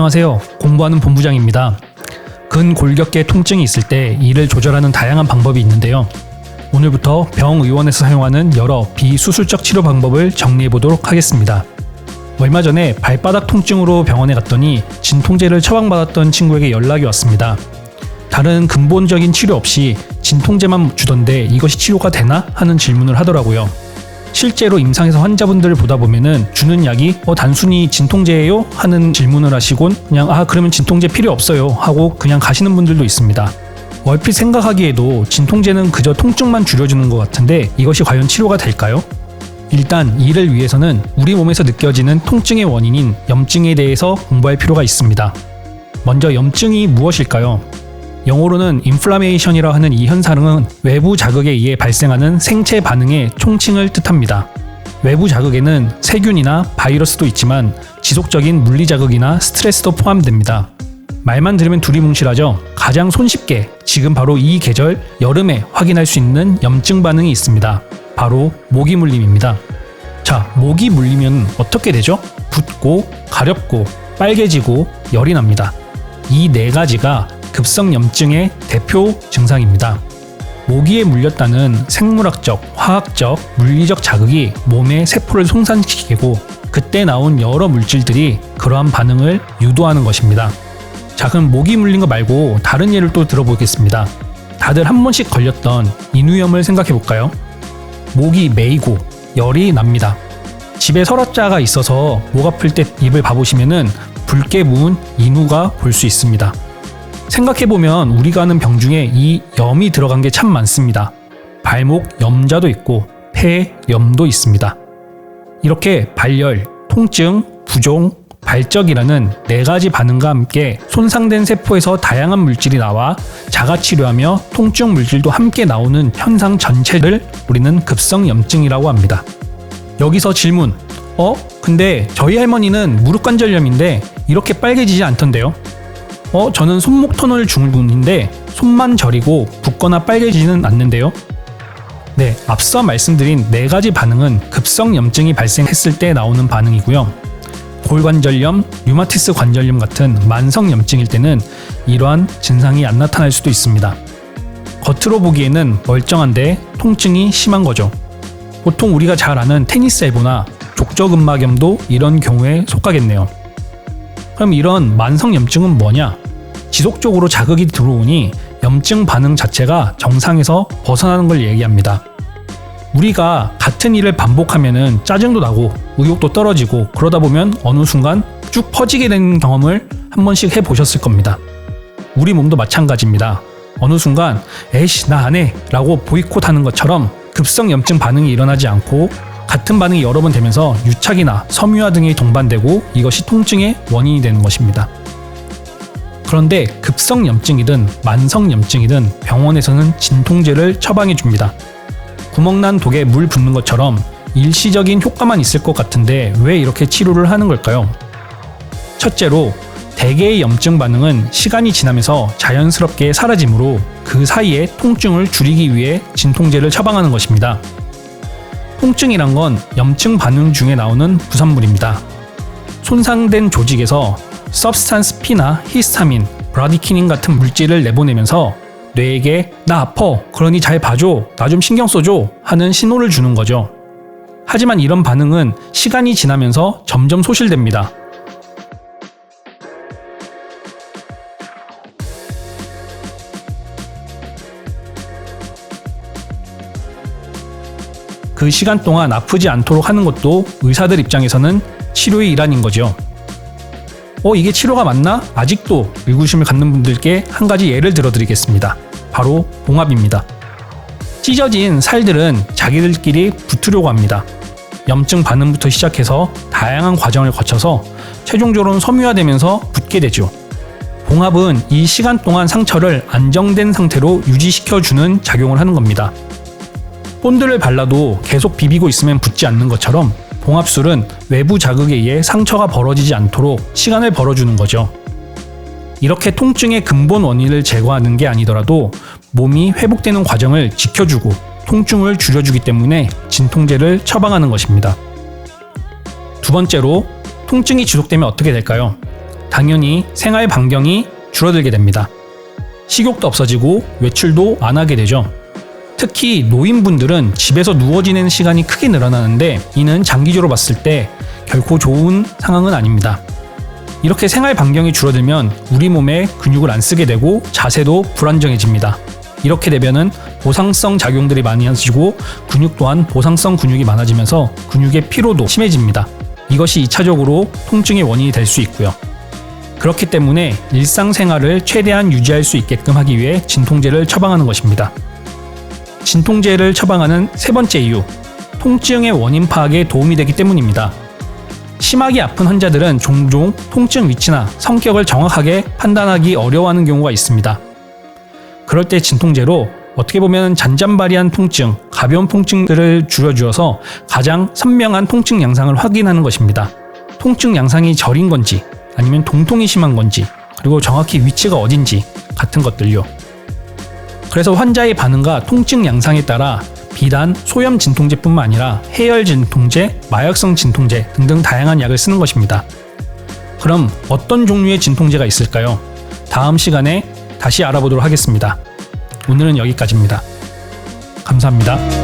안녕하세요. 공부하는 본부장입니다. 근골격계 통증이 있을 때 이를 조절하는 다양한 방법이 있는데요. 오늘부터 병의원에서 사용하는 여러 비수술적 치료 방법을 정리해 보도록 하겠습니다. 얼마 전에 발바닥 통증으로 병원에 갔더니 진통제를 처방받았던 친구에게 연락이 왔습니다. 다른 근본적인 치료 없이 진통제만 주던데 이것이 치료가 되나? 하는 질문을 하더라고요. 실제로 임상에서 환자분들을 보다 보면은 주는 약이 단순히 진통제예요? 하는 질문을 하시곤 그냥 그러면 진통제 필요 없어요 하고 그냥 가시는 분들도 있습니다. 얼핏 생각하기에도 진통제는 그저 통증만 줄여주는 것 같은데 이것이 과연 치료가 될까요? 일단 이를 위해서는 우리 몸에서 느껴지는 통증의 원인인 염증에 대해서 공부할 필요가 있습니다. 먼저 염증이 무엇일까요? 영어로는 인플라메이션이라 하는 이 현상은 외부 자극에 의해 발생하는 생체 반응의 총칭을 뜻합니다. 외부 자극에는 세균이나 바이러스도 있지만 지속적인 물리 자극이나 스트레스도 포함됩니다. 말만 들으면 두리뭉실하죠? 가장 손쉽게 지금 바로 이 계절 여름에 확인할 수 있는 염증 반응이 있습니다. 바로 모기 물림입니다. 자, 모기 물리면 어떻게 되죠? 붓고, 가렵고, 빨개지고, 열이 납니다. 이 네 가지가 급성 염증의 대표 증상입니다. 모기에 물렸다는 생물학적, 화학적, 물리적 자극이 몸의 세포를 손상시키고 그때 나온 여러 물질들이 그러한 반응을 유도하는 것입니다. 자, 그럼 모기 물린 거 말고 다른 예를 또 들어보겠습니다. 다들 한 번씩 걸렸던 인후염을 생각해 볼까요? 목이 메이고 열이 납니다. 집에 서랍자가 있어서 목 아플 때 입을 봐보시면은 붉게 부은 인후가 볼 수 있습니다. 생각해보면 우리가 아는 병 중에 이 염이 들어간 게 참 많습니다. 발목 염자도 있고 폐염도 있습니다. 이렇게 발열, 통증, 부종, 발적이라는 네 가지 반응과 함께 손상된 세포에서 다양한 물질이 나와 자가치료하며 통증 물질도 함께 나오는 현상 전체를 우리는 급성염증이라고 합니다. 여기서 질문, 근데 저희 할머니는 무릎관절염인데 이렇게 빨개지지 않던데요? 저는 손목 터널 증후군인데 손만 저리고 붓거나 빨개지지는 않는데요? 네, 앞서 말씀드린 네 가지 반응은 급성염증이 발생했을 때 나오는 반응이고요. 골관절염, 류마티스 관절염 같은 만성염증일 때는 이러한 증상이 안 나타날 수도 있습니다. 겉으로 보기에는 멀쩡한데 통증이 심한 거죠. 보통 우리가 잘 아는 테니스 엘보나 족저근막염도 이런 경우에 속하겠네요. 그럼 이런 만성염증은 뭐냐? 지속적으로 자극이 들어오니 염증 반응 자체가 정상에서 벗어나는 걸 얘기합니다. 우리가 같은 일을 반복하면은 짜증도 나고 의욕도 떨어지고 그러다 보면 어느 순간 쭉 퍼지게 되는 경험을 한 번씩 해보셨을 겁니다. 우리 몸도 마찬가지입니다. 어느 순간 에이씨 나 안 해 라고 보이콧하는 것처럼 급성 염증 반응이 일어나지 않고 같은 반응이 여러 번 되면서 유착이나 섬유화 등이 동반되고 이것이 통증의 원인이 되는 것입니다. 그런데 급성염증이든 만성염증이든 병원에서는 진통제를 처방해 줍니다. 구멍난 독에 물 붓는 것처럼 일시적인 효과만 있을 것 같은데 왜 이렇게 치료를 하는 걸까요? 첫째로 대개의 염증 반응은 시간이 지나면서 자연스럽게 사라지므로 그 사이에 통증을 줄이기 위해 진통제를 처방하는 것입니다. 통증이란 건 염증 반응 중에 나오는 부산물입니다. 손상된 조직에서 서브스탄스 P나 히스타민, 브라디키닌 같은 물질을 내보내면서 뇌에게 나 아파, 그러니 잘 봐줘, 나 좀 신경 써줘 하는 신호를 주는 거죠. 하지만 이런 반응은 시간이 지나면서 점점 소실됩니다. 그 시간 동안 아프지 않도록 하는 것도 의사들 입장에서는 치료의 일환인 거죠. 이게 치료가 맞나? 아직도 의구심을 갖는 분들께 한 가지 예를 들어드리겠습니다. 바로 봉합입니다. 찢어진 살들은 자기들끼리 붙으려고 합니다. 염증 반응부터 시작해서 다양한 과정을 거쳐서 최종적으로는 섬유화되면서 붙게 되죠. 봉합은 이 시간 동안 상처를 안정된 상태로 유지시켜주는 작용을 하는 겁니다. 본드를 발라도 계속 비비고 있으면 붙지 않는 것처럼 봉합술은 외부 자극에 의해 상처가 벌어지지 않도록 시간을 벌어주는 거죠. 이렇게 통증의 근본 원인을 제거하는 게 아니더라도 몸이 회복되는 과정을 지켜주고 통증을 줄여주기 때문에 진통제를 처방하는 것입니다. 두 번째로 통증이 지속되면 어떻게 될까요? 당연히 생활 반경이 줄어들게 됩니다. 식욕도 없어지고 외출도 안 하게 되죠. 특히 노인분들은 집에서 누워 지내는 시간이 크게 늘어나는데 이는 장기적으로 봤을 때 결코 좋은 상황은 아닙니다. 이렇게 생활 반경이 줄어들면 우리 몸에 근육을 안 쓰게 되고 자세도 불안정해집니다. 이렇게 되면은 보상성 작용들이 많아지고 근육 또한 보상성 근육이 많아지면서 근육의 피로도 심해집니다. 이것이 2차적으로 통증의 원인이 될 수 있고요. 그렇기 때문에 일상생활을 최대한 유지할 수 있게끔 하기 위해 진통제를 처방하는 것입니다. 진통제를 처방하는 세 번째 이유, 통증의 원인 파악에 도움이 되기 때문입니다. 심하게 아픈 환자들은 종종 통증 위치나 성격을 정확하게 판단하기 어려워하는 경우가 있습니다. 그럴 때 진통제로 어떻게 보면 잔잔바리한 통증, 가벼운 통증들을 줄여주어서 가장 선명한 통증 양상을 확인하는 것입니다. 통증 양상이 저린 건지 아니면 동통이 심한 건지 그리고 정확히 위치가 어딘지 같은 것들요. 그래서 환자의 반응과 통증 양상에 따라 비단 소염 진통제뿐만 아니라 해열 진통제, 마약성 진통제 등등 다양한 약을 쓰는 것입니다. 그럼 어떤 종류의 진통제가 있을까요? 다음 시간에 다시 알아보도록 하겠습니다. 오늘은 여기까지입니다. 감사합니다.